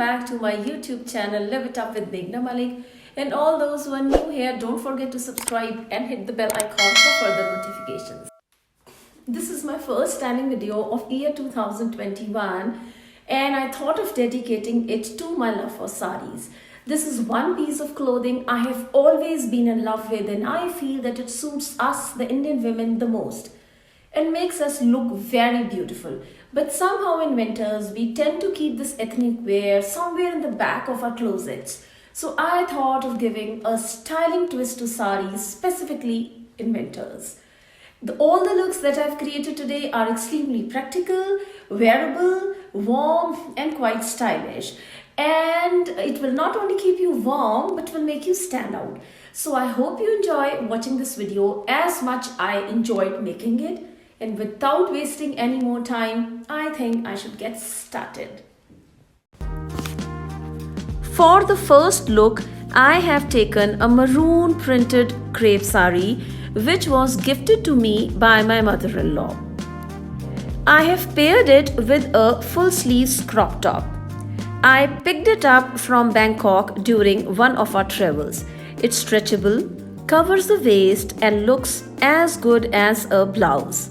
back to my YouTube channel Live It Up with Meghna Malik. And all those who are new here, don't forget to subscribe and hit the bell icon for further notifications. This is my first styling video of year 2021 and I thought of dedicating it to my love for saris. This is one piece of clothing I have always been in love with and I feel that it suits us, the Indian women, the most and makes us look very beautiful. But somehow in winters, we tend to keep this ethnic wear somewhere in the back of our closets. So I thought of giving a styling twist to saris, specifically in winters. All the looks that I've created today are extremely practical, wearable, warm and quite stylish. And it will not only keep you warm but will make you stand out. So I hope you enjoy watching this video as much I enjoyed making it. And without wasting any more time, I think I should get started. For the first look, I have taken a maroon printed crepe sari which was gifted to me by my mother-in-law. I have paired it with a full sleeves crop top. I picked it up from Bangkok during one of our travels. It's stretchable, covers the waist and looks as good as a blouse.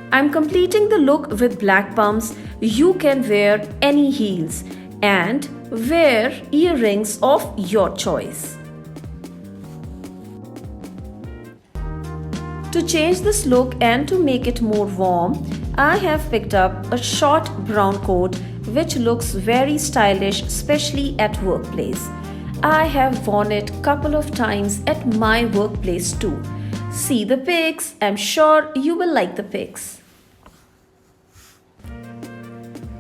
I'm completing the look with black pumps. You can wear any heels and wear earrings of your choice. To change this look and to make it more warm, I have picked up a short brown coat which looks very stylish, especially at workplace. I have worn it a couple of times at my workplace too. See the pics, I'm sure you will like the pics.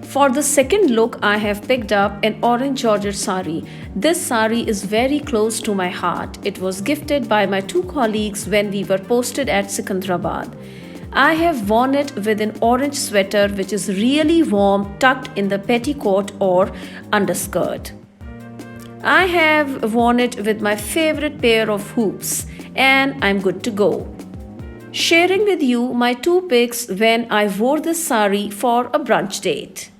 For the second look, I have picked up an orange georgette sari. This sari is very close to my heart. It was gifted by my two colleagues when we were posted at Secunderabad. I have worn it with an orange sweater which is really warm, tucked in the petticoat or underskirt. I have worn it with my favorite pair of hoops and I'm good to go. Sharing with you my two pics when I wore this sari for a brunch date.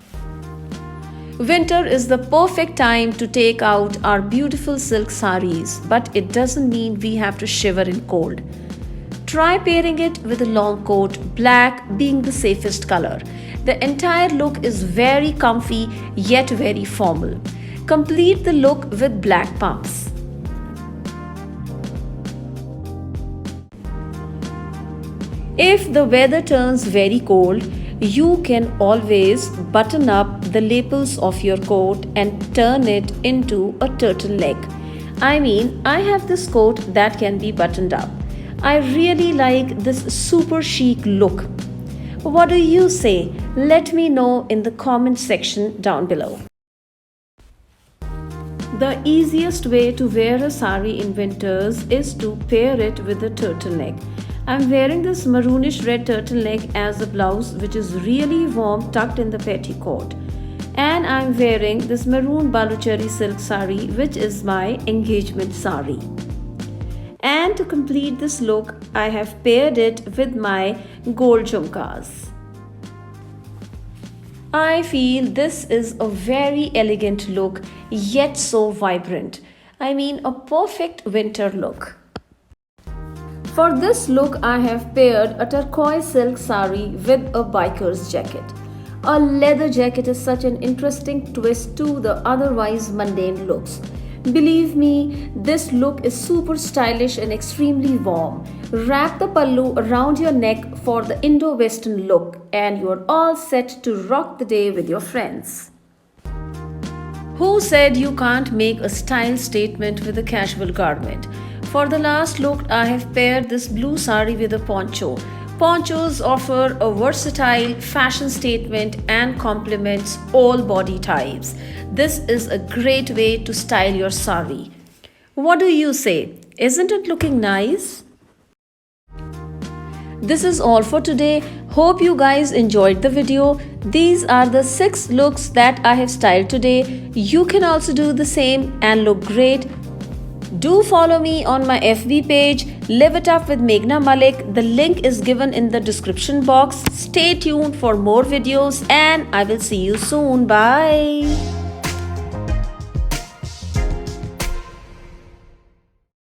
Winter is the perfect time to take out our beautiful silk saris, but it doesn't mean we have to shiver in cold. Try pairing it with a long coat, black being the safest color. The entire look is very comfy yet very formal. Complete the look with black pumps. If the weather turns very cold, you can always button up the lapels of your coat and turn it into a turtleneck. I have this coat that can be buttoned up. I really like this super chic look. What do you say? Let me know in the comment section down below. The easiest way to wear a sari in winters is to pair it with a turtleneck. I'm wearing this maroonish red turtleneck as a blouse which is really warm, tucked in the petticoat. And I'm wearing this maroon baluchari silk sari which is my engagement sari. And to complete this look, I have paired it with my gold jhumkas. I feel this is a very elegant look yet so vibrant. A perfect winter look. For this look, I have paired a turquoise silk sari with a biker's jacket. A leather jacket is such an interesting twist to the otherwise mundane looks. Believe me, this look is super stylish and extremely warm. Wrap the pallu around your neck for the Indo-Western look and you're all set to rock the day with your friends. Who said you can't make a style statement with a casual garment? For the last look, I have paired this blue sari with a poncho. Ponchos offer a versatile fashion statement and complements all body types. This is a great way to style your sari. What do you say? Isn't it looking nice? This is all for today. Hope you guys enjoyed the video. These are the 6 looks that I have styled today. You can also do the same and look great. Do follow me on my FB page Live It Up with Meghna Malik. The link is given in the description box. Stay tuned for more videos and I will see you soon. Bye.